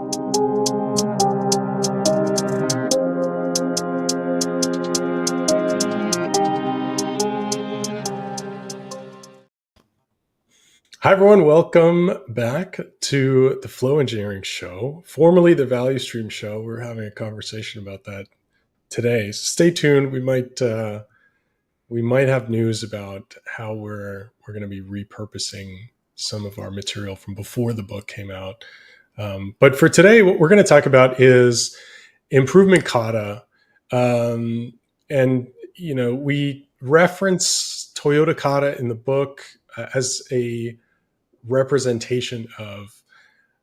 Hi, everyone. Welcome back to the Flow Engineering Show, formerly the Value Stream Show. We're having a conversation about that today. So stay tuned. We might have news about how we're going to be repurposing some of our material from before the book came out. But for today, what we're going to talk about is improvement kata. And we reference Toyota kata in the book as a representation of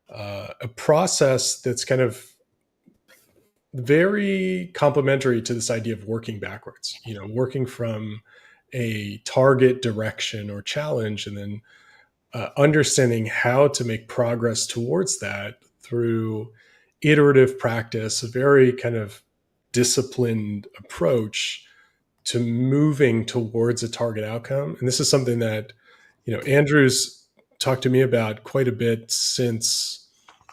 a process that's kind of very complementary to this idea of working backwards, working from a target direction or challenge, and then understanding how to make progress towards that through iterative practice, a very kind of disciplined approach to moving towards a target outcome. And this is something that, Andrew's talked to me about quite a bit since,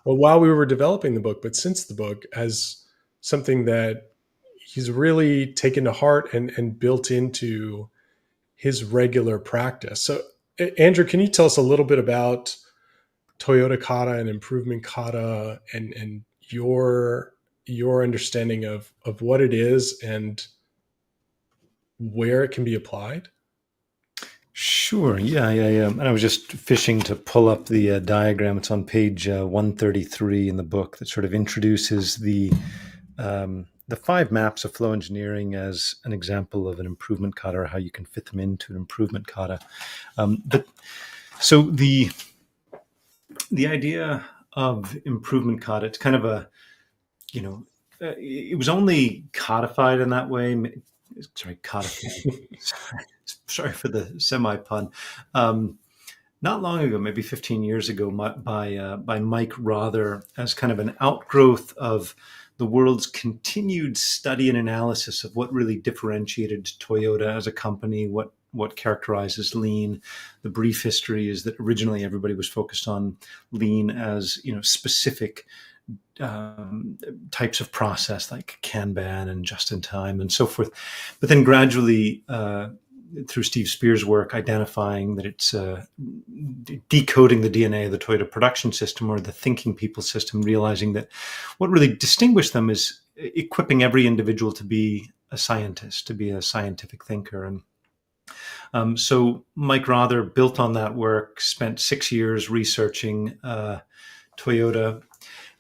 well, while we were developing the book, but since the book, as something that he's really taken to heart and built into his regular practice. So, Andrew, can you tell us a little bit about Toyota Kata and improvement kata and your understanding of what it is and where it can be applied? Sure. Yeah. And I was just fishing to pull up the diagram. It's on page 133 in the book that sort of introduces the 5 maps of flow engineering as an example of an improvement kata, or how you can fit them into an improvement kata. But so the idea of improvement kata, it's kind of a, it was only codified in that way. Sorry, codified. Sorry for the semi pun. Not long ago, maybe 15 years ago, by Mike Rother, as kind of an outgrowth of the world's continued study and analysis of what really differentiated Toyota as a company, what characterizes lean. The brief history is that originally everybody was focused on lean as specific types of process like Kanban and just in time and so forth. But then gradually, through Steve Spear's work, identifying that it's decoding the DNA of the Toyota production system, or the thinking people system, realizing that what really distinguished them is equipping every individual to be a scientist, to be a scientific thinker. And so Mike Rother built on that work, spent 6 years researching Toyota,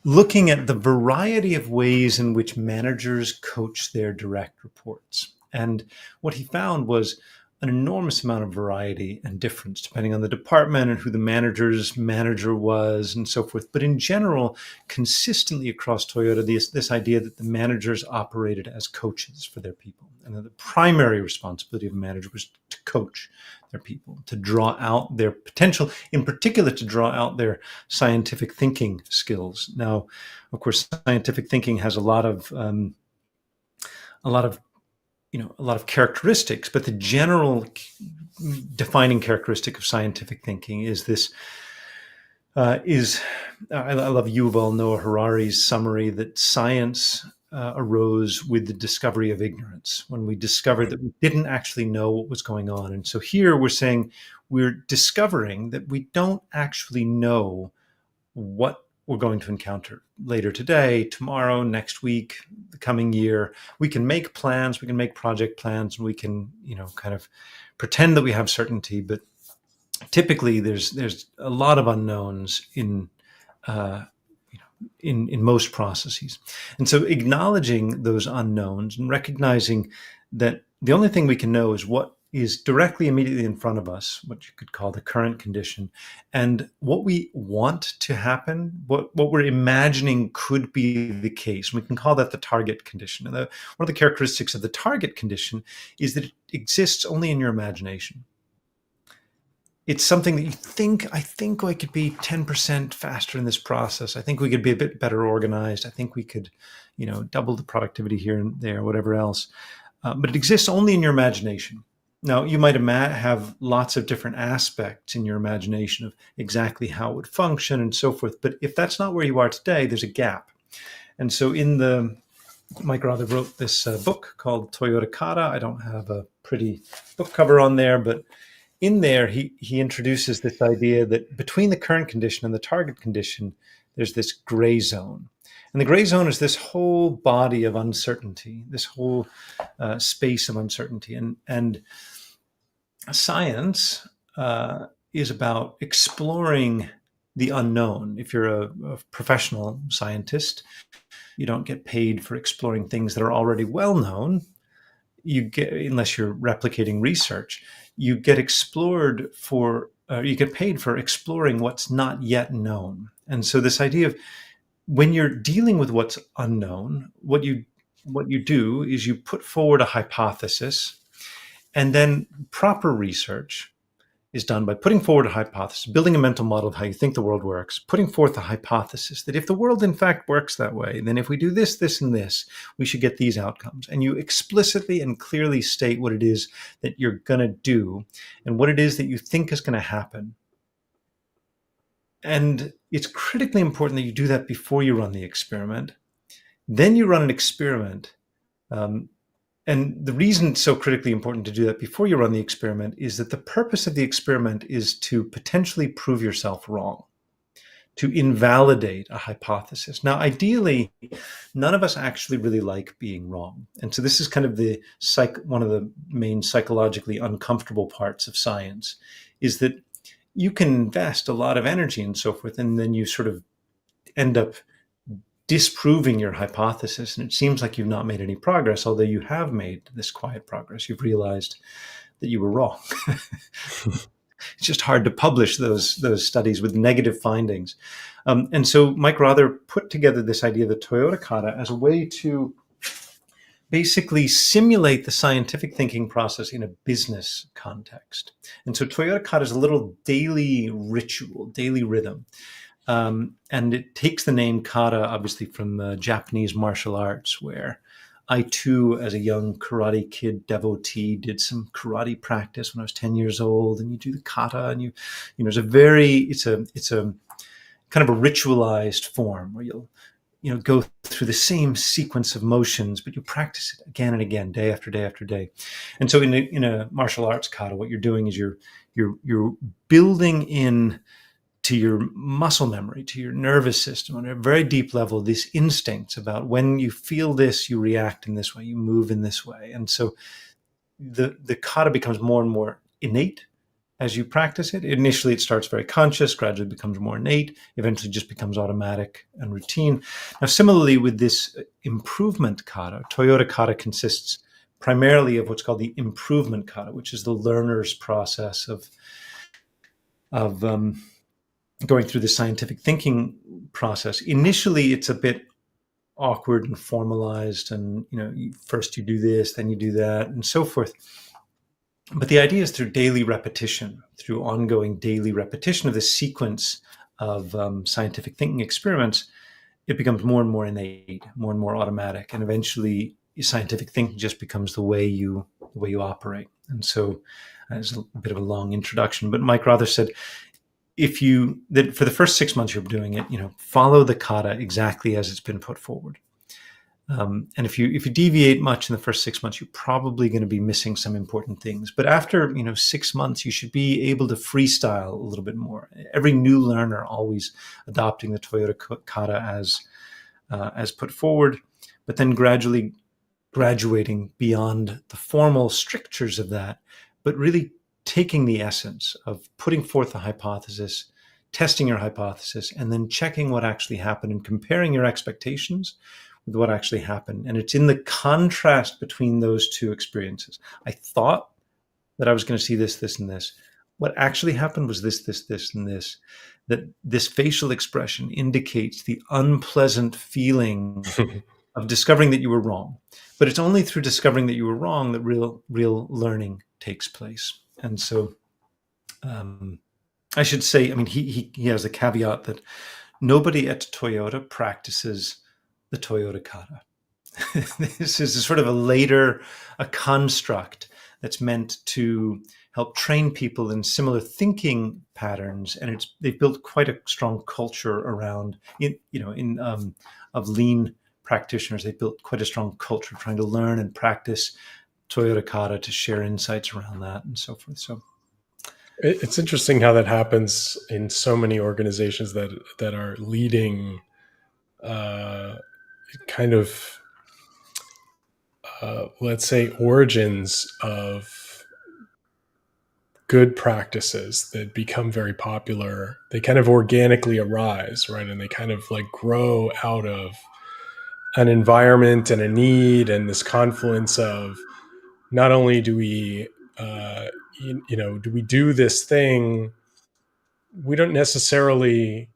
looking at the variety of ways in which managers coach their direct reports. And what he found was an enormous amount of variety and difference depending on the department and who the manager's manager was and so forth. But in general, consistently across Toyota, this idea that the managers operated as coaches for their people, and that the primary responsibility of a manager was to coach their people, to draw out their potential, in particular to draw out their scientific thinking skills. Now, of course, scientific thinking has a lot of characteristics, but the general defining characteristic of scientific thinking is this. I love Yuval Noah Harari's summary that science arose with the discovery of ignorance, when we discovered that we didn't actually know what was going on. And so here we're saying we're discovering that we don't actually know what we're going to encounter later today, tomorrow, next week, the coming year. We can make plans, we can make project plans, and we can, kind of pretend that we have certainty, but typically there's a lot of unknowns in most processes. And so acknowledging those unknowns and recognizing that the only thing we can know is what is directly immediately in front of us, what you could call the current condition, and what we want to happen, what we're imagining could be the case. We can call that the target condition. And one of the characteristics of the target condition is that it exists only in your imagination. It's something that you think, I think I could be 10% faster in this process. I think we could be a bit better organized. I think we could, double the productivity here and there, whatever else. But it exists only in your imagination. Now, you might have lots of different aspects in your imagination of exactly how it would function and so forth. But if that's not where you are today, there's a gap. And so, Mike Rother wrote this book called Toyota Kata. I don't have a pretty book cover on there, but in there, he introduces this idea that between the current condition and the target condition, there's this gray zone. And the gray zone is this whole body of uncertainty, this whole space of uncertainty. And science is about exploring the unknown. If you're a professional scientist, you don't get paid for exploring things that are already well known. You get, unless you're replicating research, you get you get paid for exploring what's not yet known. And so this idea of when you're dealing with what's unknown, what you do is you put forward a hypothesis, and then proper research is done by putting forward a hypothesis, building a mental model of how you think the world works, putting forth a hypothesis that if the world in fact works that way, then if we do this, this, and this, we should get these outcomes. And you explicitly and clearly state what it is that you're going to do and what it is that you think is going to happen. And it's critically important that you do that before you run the experiment. Then you run an experiment. And the reason it's so critically important to do that before you run the experiment is that the purpose of the experiment is to potentially prove yourself wrong, to invalidate a hypothesis. Now, ideally, none of us actually really like being wrong. And so this is kind of one of the main psychologically uncomfortable parts of science, is that you can invest a lot of energy and so forth, and then you sort of end up disproving your hypothesis, and it seems like you've not made any progress, although you have made this quiet progress. You've realized that you were wrong. It's just hard to publish those studies with negative findings. And so Mike Rother put together this idea of the Toyota Kata as a way to basically simulate the scientific thinking process in a business context. And so Toyota Kata is a little daily ritual, daily rhythm. And it takes the name kata, obviously, from Japanese martial arts, where I too, as a young karate kid devotee, did some karate practice when I was 10 years old. And you do the kata, and it's a kind of a ritualized form where you'll go through the same sequence of motions, but you practice it again and again, day after day after day. And so in a martial arts kata, what you're doing is you're building in to your muscle memory, to your nervous system on a very deep level, these instincts about when you feel this, you react in this way, you move in this way. And so the kata becomes more and more innate as you practice it. Initially, it starts very conscious, gradually becomes more innate, eventually just becomes automatic and routine. Now, similarly with this improvement kata, Toyota Kata consists primarily of what's called the improvement kata, which is the learner's process of going through the scientific thinking process. Initially, it's a bit awkward and formalized, and first you do this, then you do that, and so forth. But the idea is through daily repetition, through ongoing daily repetition of this sequence of scientific thinking experiments, it becomes more and more innate, more and more automatic, and eventually scientific thinking just becomes the way you operate. And so, as a bit of a long introduction, but Mike Rother said, that for the first 6 months you're doing it, follow the kata exactly as it's been put forward. And if you deviate much in the first 6 months, you're probably going to be missing some important things. But after 6 months, you should be able to freestyle a little bit more. Every new learner always adopting the Toyota Kata as put forward, but then gradually graduating beyond the formal strictures of that, but really taking the essence of putting forth a hypothesis, testing your hypothesis, and then checking what actually happened and comparing your expectations with what actually happened. And it's in the contrast between those two experiences. I thought that I was going to see this, this, and this. What actually happened was this, this, this, and this. That this facial expression indicates the unpleasant feeling of discovering that you were wrong. But it's only through discovering that you were wrong that real learning takes place. And so I should say, he has a caveat that nobody at Toyota practices the Toyota Kata. This is a construct that's meant to help train people in similar thinking patterns, and they've built quite a strong culture around of lean practitioners. They built quite a strong culture trying to learn and practice Toyota Kata to share insights around that and so forth. So It's interesting how that happens in so many organizations that are leading uh, kind of let's say origins of good practices that become very popular. They kind of organically arise, right? And they kind of like grow out of an environment and a need and this confluence of not only do we do we do this thing, we don't necessarily,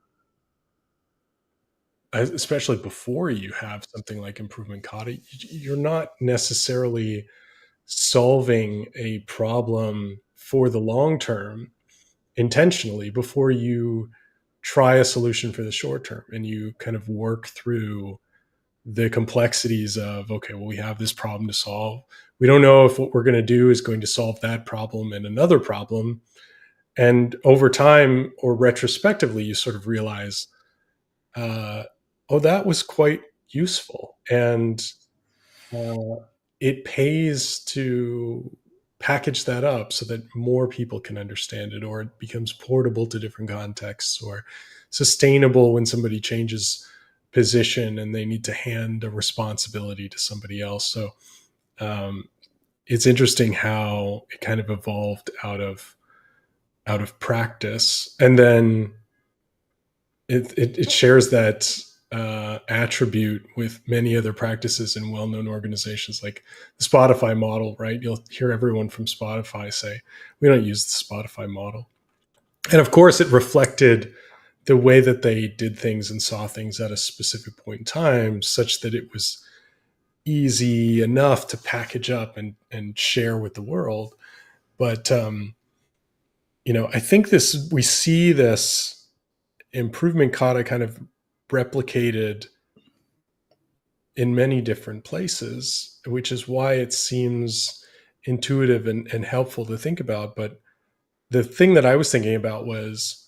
especially before you have something like improvement kata, you're not necessarily solving a problem for the long term intentionally before you try a solution for the short term, and you kind of work through the complexities of, okay, well, we have this problem to solve. We don't know if what we're going to do is going to solve that problem and another problem. And over time or retrospectively, you sort of realize, uh, oh, that was quite useful. And uh, it pays to package that up so that more people can understand it, or it becomes portable to different contexts, or sustainable when somebody changes position and they need to hand a responsibility to somebody else. So um, it's interesting how it kind of evolved out of practice, and then it shares that attribute with many other practices in well-known organizations like the Spotify model, right? You'll hear everyone from Spotify say, we don't use the Spotify model. And of course, it reflected the way that they did things and saw things at a specific point in time, such that it was easy enough to package up and share with the world. But, I think we see this improvement kata kind of replicated in many different places, which is why it seems intuitive and helpful to think about. But the thing that I was thinking about was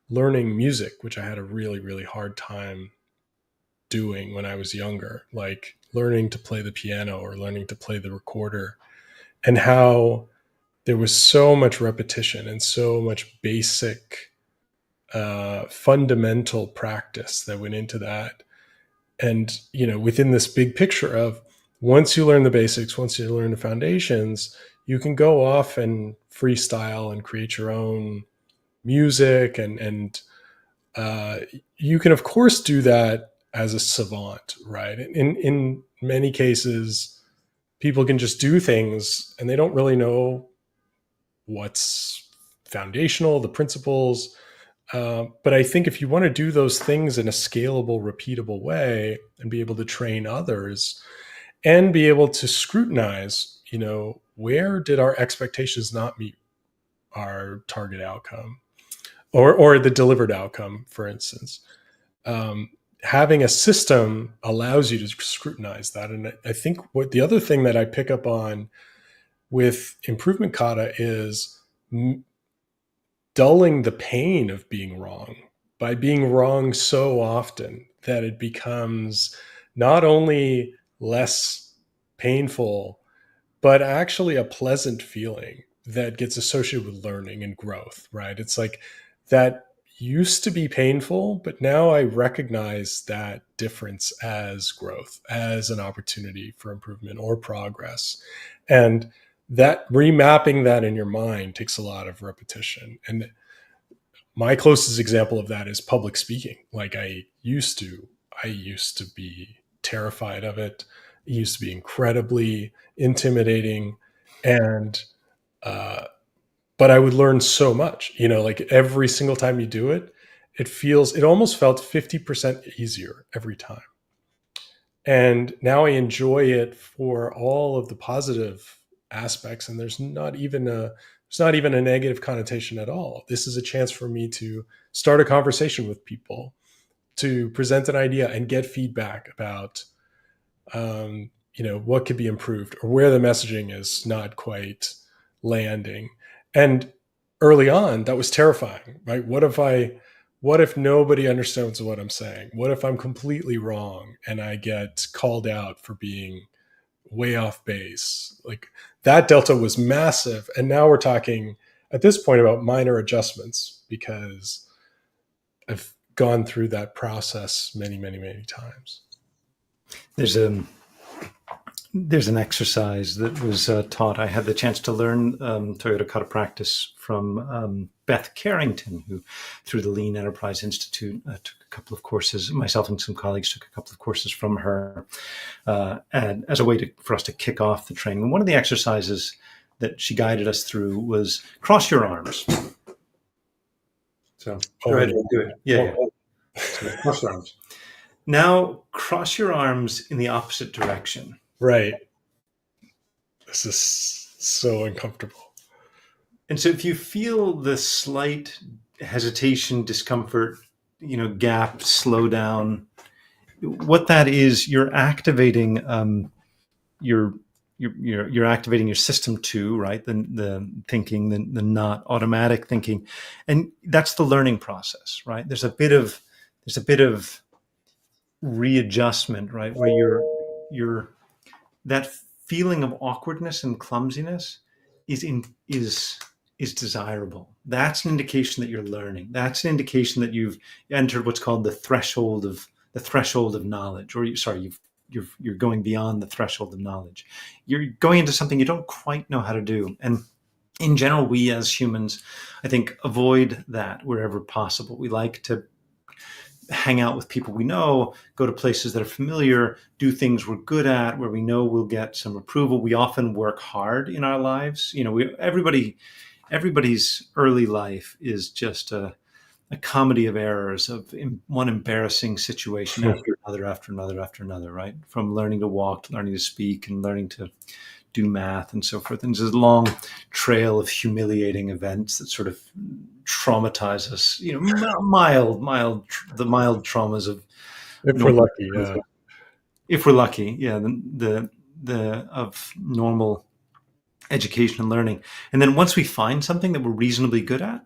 learning music, which I had a really, really hard time doing when I was younger, like learning to play the piano or learning to play the recorder, and how there was so much repetition and so much basic, fundamental practice that went into that. And within this big picture of, once you learn the basics, once you learn the foundations, you can go off and freestyle and create your own music, and uh, you can of course do that as a savant, right? In many cases, people can just do things and they don't really know what's foundational, the principles. But I think if you want to do those things in a scalable, repeatable way and be able to train others and be able to scrutinize, where did our expectations not meet our target outcome, or the delivered outcome, for instance. Um, Having a system allows you to scrutinize that. And I think what the other thing that I pick up on with improvement kata is dulling the pain of being wrong by being wrong so often that it becomes not only less painful, but actually a pleasant feeling that gets associated with learning and growth, right? It's like that used to be painful, but now I recognize that difference as growth, as an opportunity for improvement or progress. And that remapping that in your mind takes a lot of repetition. And my closest example of that is public speaking. Like I used to be terrified of it. It used to be incredibly intimidating, and uh, but I would learn so much. Like every single time you do it, it almost felt 50% easier every time. And now I enjoy it for all of the positive aspects, and there's not even a negative connotation at all. This is a chance for me to start a conversation with people, to present an idea and get feedback about what could be improved, or where the messaging is not quite. landing. And early on, that was terrifying, right? What if nobody understands what I'm saying? What if I'm completely wrong and I get called out for being way off base? Like, that delta was massive. And now we're talking at this point about minor adjustments because I've gone through that process many, many, many times. There's a there's an exercise that was taught. I had the chance to learn Toyota Kata practice from Beth Carrington, who, through the Lean Enterprise Institute, took a couple of courses. Myself and some colleagues took a couple of courses from her, and as a way for us to kick off the training. And one of the exercises that she guided us through was cross your arms. So go ahead and do it. Yeah. So cross your arms. Now cross your arms in the opposite direction. Right. This is so uncomfortable. And so if you feel the slight hesitation, discomfort, gap, slow down, what that is, you're activating you're activating your system two, right? The thinking, the not automatic thinking. And that's the learning process, right? There's a bit of readjustment, right? Where you're that feeling of awkwardness and clumsiness is desirable. That's an indication that you're learning. That's an indication that you've entered what's called the threshold of knowledge, or you're going beyond the threshold of knowledge. You're going into something you don't quite know how to do. And in general, we as humans, I think, avoid that wherever possible. We like to hang out with people we know, go to places that are familiar, do things we're good at, where we know we'll get some approval. We often work hard in our lives. Everybody's early life is just a comedy of errors, of one embarrassing situation after another, right? From learning to walk to learning to speak and learning to do math and so forth. And there's a long trail of humiliating events that sort of traumatize us, the mild traumas of, if we're lucky, yeah. If we're lucky, yeah, the of normal education and learning. And then once we find something that we're reasonably good at,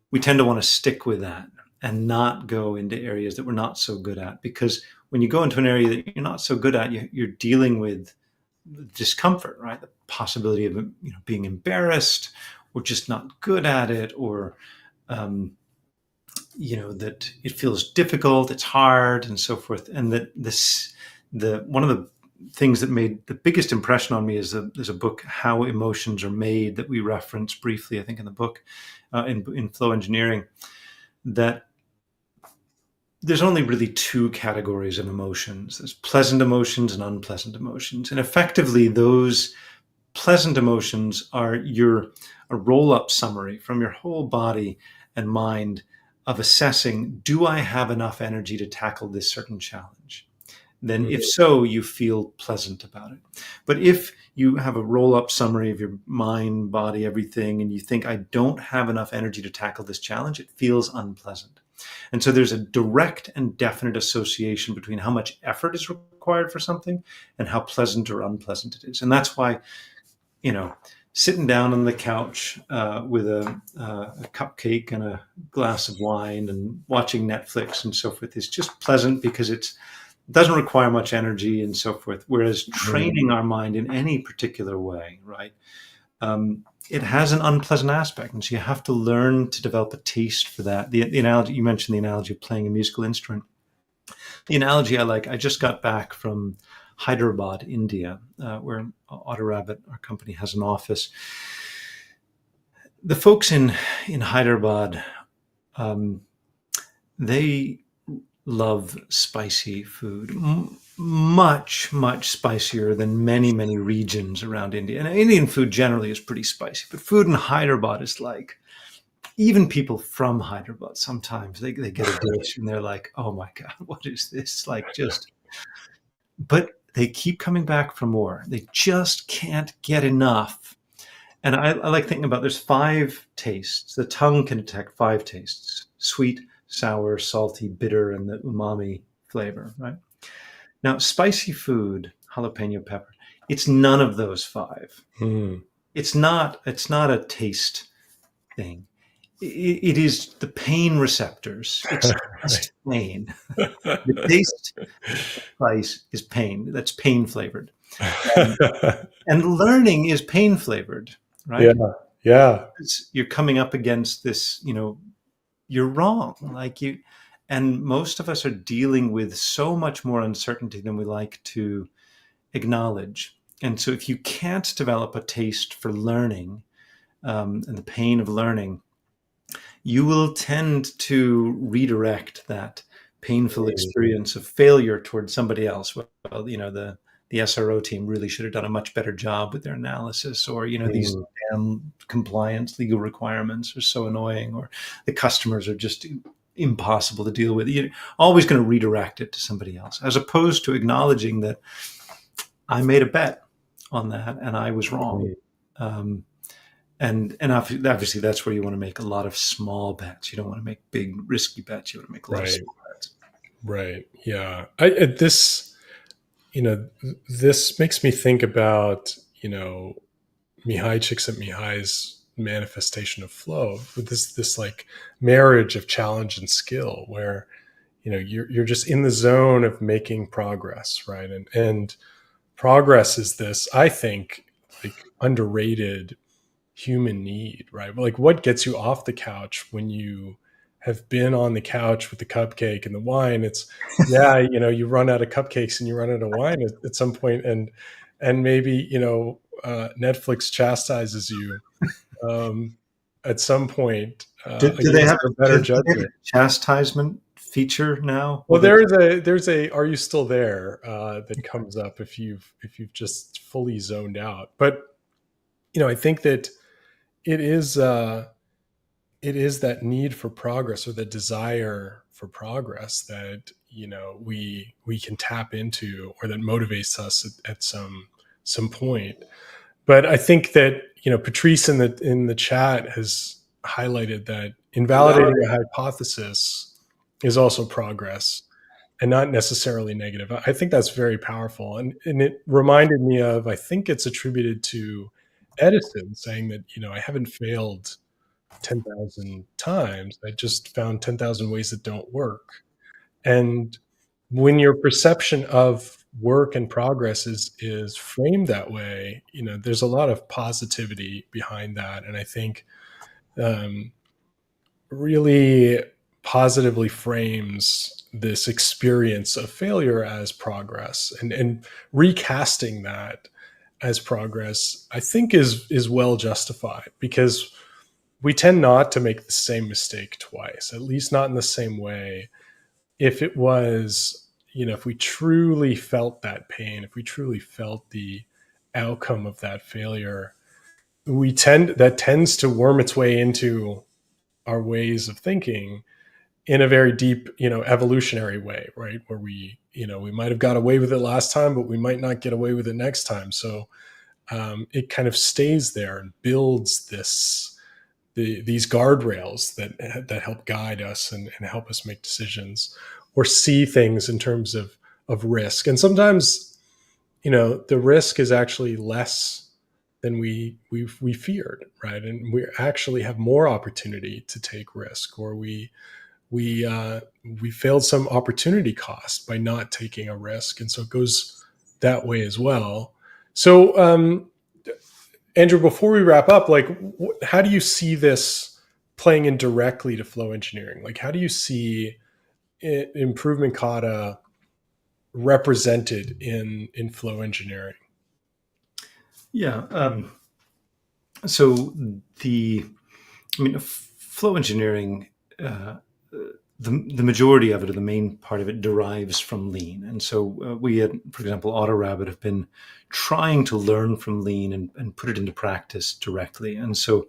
we tend to want to stick with that and not go into areas that we're not so good at. Because when you go into an area that you're not so good at, you're dealing with discomfort, right? The possibility of being embarrassed or just not good at it, or that it feels difficult, it's hard, and so forth. And that one of the things that made the biggest impression on me is there's a book, How Emotions Are Made, that we reference briefly, I think, in the book, in Flow Engineering, that there's only really two categories of emotions. There's pleasant emotions and unpleasant emotions. And effectively, those pleasant emotions are a roll-up summary from your whole body and mind of assessing, do I have enough energy to tackle this certain challenge? Then if so, you feel pleasant about it. But if you have a roll-up summary of your mind, body, everything, and you think, I don't have enough energy to tackle this challenge, it feels unpleasant. And so there's a direct and definite association between how much effort is required for something and how pleasant or unpleasant it is. And that's why, sitting down on the couch with a cupcake and a glass of wine and watching Netflix and so forth is just pleasant because it doesn't require much energy and so forth. Whereas training our mind in any particular way, right, it has an unpleasant aspect. And so you have to learn to develop a taste for that. The analogy, you mentioned the analogy of playing a musical instrument. The analogy I like, I just got back from Hyderabad, India, where Otter Rabbit, our company, has an office. The folks in Hyderabad, they love spicy food, much, much spicier than many, many regions around India. And Indian food generally is pretty spicy, but food in Hyderabad is like, even people from Hyderabad, sometimes they get a dish and they're like, oh my God, what is this? But they keep coming back for more. They just can't get enough. And I like thinking about, there's 5 tastes. The tongue can detect 5 tastes: sweet, sour, salty, bitter, and the umami flavor, right? Now, spicy food, jalapeno pepper, it's none of those 5. it's not a taste thing. It is the pain receptors. It's Right. just pain. The taste spice is pain. That's pain flavored. Um, and learning is pain flavored, Yeah. right? Yeah. You're coming up against this, you're wrong. And most of us are dealing with so much more uncertainty than we like to acknowledge. And so if you can't develop a taste for learning, and the pain of learning, you will tend to redirect that painful Mm. experience of failure towards somebody else. Well, the SRO team really should have done a much better job with their analysis, or these Mm. damn compliance legal requirements are so annoying, or the customers are just impossible to deal with. You're always going to redirect it to somebody else, as opposed to acknowledging that I made a bet on that and I was wrong. Mm. Um, and obviously that's where you want to make a lot of small bets. You don't want to make big risky bets. You want to make a lot of Right. small bets. Right. Yeah. This, this makes me think about, Mihai Csikszentmihalyi's manifestation of flow with this like marriage of challenge and skill where, you're just in the zone of making progress, right? And progress is this, I think, like underrated human need, right? Like what gets you off the couch when you have been on the couch with the cupcake and the wine? It's, yeah, you run out of cupcakes and you run out of wine at some point, and maybe, Netflix chastises you um, at some point Do they against have your do better they have judgment. a chastisement feature now? Well, Will they? there's a "Are you still there?" That comes up if you've just fully zoned out. But I think that it is uh, it is that need for progress or the desire for progress that we can tap into, or that motivates us at some point. But I think that Patrice in the chat has highlighted that invalidating a hypothesis is also progress and not necessarily negative. I think that's very powerful, and it reminded me of, I think it's attributed to Edison saying that I haven't failed 10,000 times. I just found 10,000 ways that don't work. And when your perception of work and progress is framed that way, there's a lot of positivity behind that. And I think um, really positively frames this experience of failure as progress, and recasting that as progress, I think is well justified, because we tend not to make the same mistake twice, at least not in the same way. If it was, if we truly felt that pain, if we truly felt the outcome of that failure, that tends to worm its way into our ways of thinking in a very deep, evolutionary way, right? Where we might have got away with it last time, but we might not get away with it next time. So it kind of stays there and builds these guardrails that help guide us and help us make decisions or see things in terms of risk. And sometimes, the risk is actually less than we feared, right? And we actually have more opportunity to take risk, or we failed some opportunity cost by not taking a risk, and so it goes that way as well. So Andrew, before we wrap up, like, how do you see this playing in directly to flow engineering? Like, how do you see improvement kata represented in flow engineering? Yeah. So the, flow engineering, the majority of it, or the main part of it, derives from lean. And so we at, for example, AutoRabbit have been trying to learn from lean and put it into practice directly. And so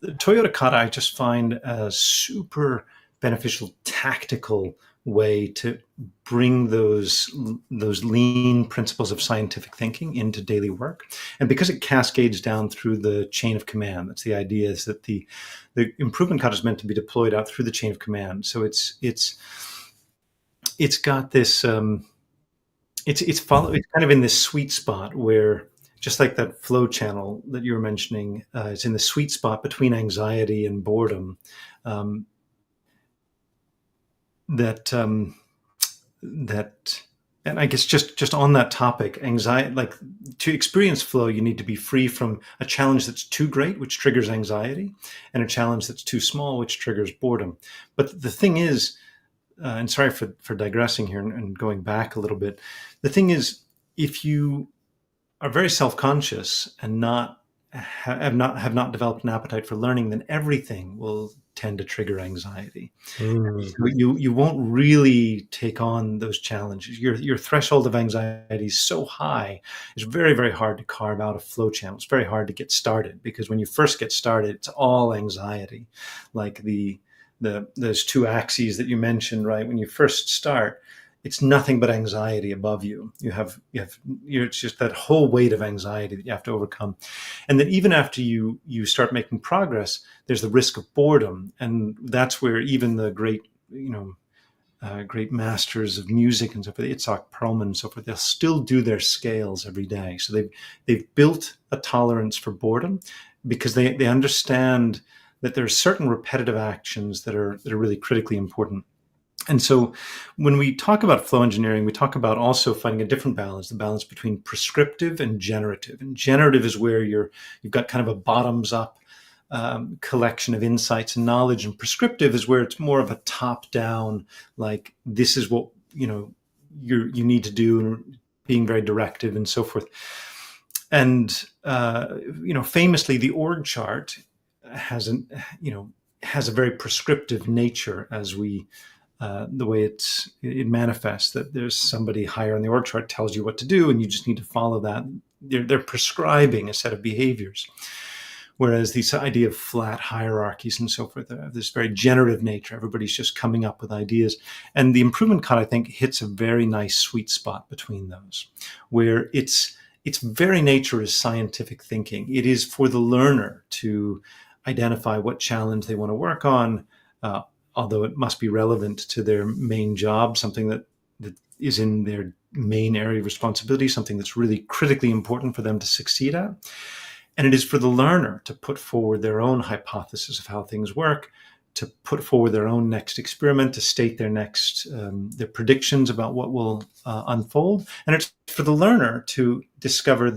the Toyota Kata, I just find a super beneficial tactical way to bring those lean principles of scientific thinking into daily work. And because it cascades down through the chain of command, that's the idea, is that the improvement kata is meant to be deployed out through the chain of command. So it's got this it's kind of in this sweet spot where just like that flow channel that you were mentioning, is in the sweet spot between anxiety and boredom. Um, that that and I guess just on that topic, anxiety, like, to experience flow, you need to be free from a challenge that's too great, which triggers anxiety, and a challenge that's too small, which triggers boredom. But the thing is, and sorry for digressing here and going back a little bit, the thing is, if you are very self-conscious and have not developed an appetite for learning, then everything will tend to trigger anxiety. Mm. So you won't really take on those challenges. Your threshold of anxiety is so high, it's very, very hard to carve out a flow channel. It's very hard to get started, because when you first get started, it's all anxiety. Like those two axes that you mentioned, right? When you first start, it's nothing but anxiety above you. It's just that whole weight of anxiety that you have to overcome. And then even after you start making progress, there's the risk of boredom. And that's where even the great masters of music and so forth, Itzhak Perlman and so forth, they'll still do their scales every day. So they've built a tolerance for boredom, because they understand that there are certain repetitive actions that are really critically important. And so when we talk about flow engineering, we talk about also finding a different balance, the balance between prescriptive and generative. And generative is where you've got kind of a bottoms up collection of insights and knowledge, and prescriptive is where it's more of a top down, like, this is what you need to do, and being very directive and so forth. And famously, the org chart has has a very prescriptive nature, as the way it manifests, that there's somebody higher on the org chart tells you what to do, and you just need to follow that. They're prescribing a set of behaviors. Whereas this idea of flat hierarchies and so forth, this very generative nature, everybody's just coming up with ideas. And the improvement cut, I think, hits a very nice sweet spot between those, where its very nature is scientific thinking. It is for the learner to identify what challenge they want to work on, although it must be relevant to their main job, something that is in their main area of responsibility, something that's really critically important for them to succeed at. And it is for the learner to put forward their own hypothesis of how things work, to put forward their own next experiment, to state their predictions about what will unfold. And it's for the learner to discover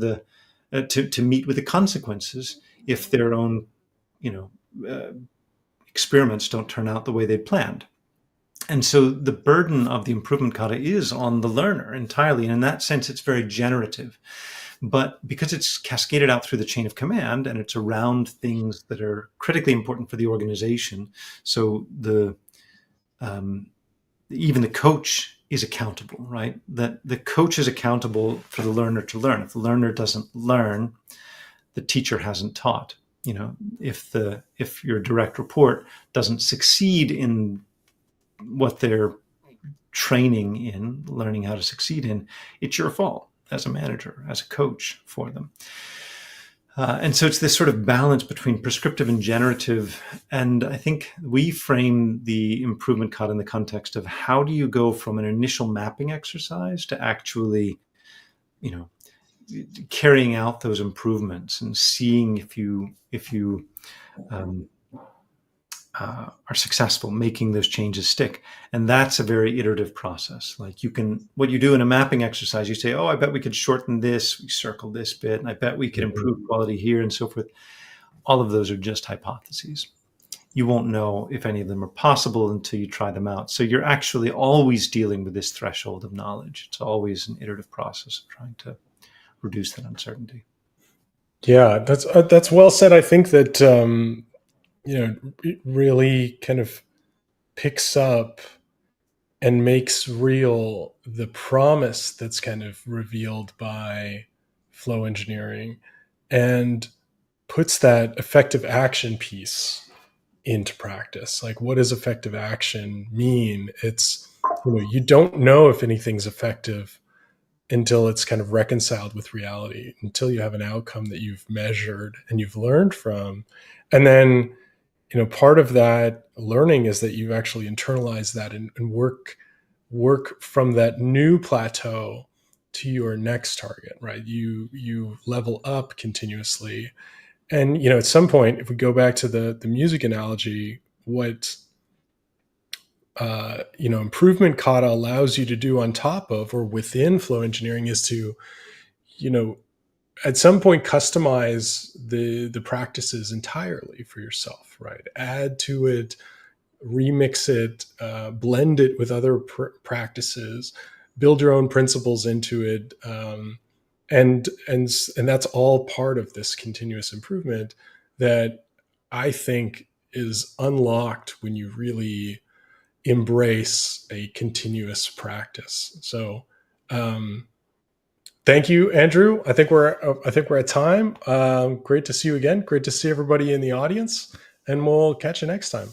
to meet with the consequences if their own, experiments don't turn out the way they planned. And so the burden of the improvement kata is on the learner entirely. And in that sense, it's very generative. But because it's cascaded out through the chain of command, and it's around things that are critically important for the organization, so even the coach is accountable, right? That the coach is accountable for the learner to learn. If the learner doesn't learn, the teacher hasn't taught. If your direct report doesn't succeed in what they're training in, learning how to succeed in, it's your fault as a manager, as a coach for them. And so it's this sort of balance between prescriptive and generative. And I think we frame the improvement cut in the context of, how do you go from an initial mapping exercise to actually, carrying out those improvements and seeing if you are successful making those changes stick. And that's a very iterative process. Like, what you do in a mapping exercise, you say, oh, I bet we could shorten this, we circle this bit, and I bet we could improve quality here and so forth. All of those are just hypotheses. You won't know if any of them are possible until you try them out. So you're actually always dealing with this threshold of knowledge. It's always an iterative process of trying to reduce that uncertainty. Yeah, that's well said. I think that it really kind of picks up and makes real the promise that's kind of revealed by flow engineering, and puts that effective action piece into practice. Like, what does effective action mean? It's, you don't know if anything's effective until it's kind of reconciled with reality, until you have an outcome that you've measured and you've learned from. And then, part of that learning is that you actually internalize that, and work from that new plateau to your next target, right? You level up continuously. And at some point, if we go back to the music analogy, what improvement kata allows you to do on top of or within flow engineering is to, you know, at some point customize the practices entirely for yourself, right? Add to it, remix it, blend it with other practices, build your own principles into it, and that's all part of this continuous improvement that I think is unlocked when you really embrace a continuous practice. So, um, thank you, Andrew. I think we're at time. Great to see you again. Great to see everybody in the audience, and we'll catch you next time.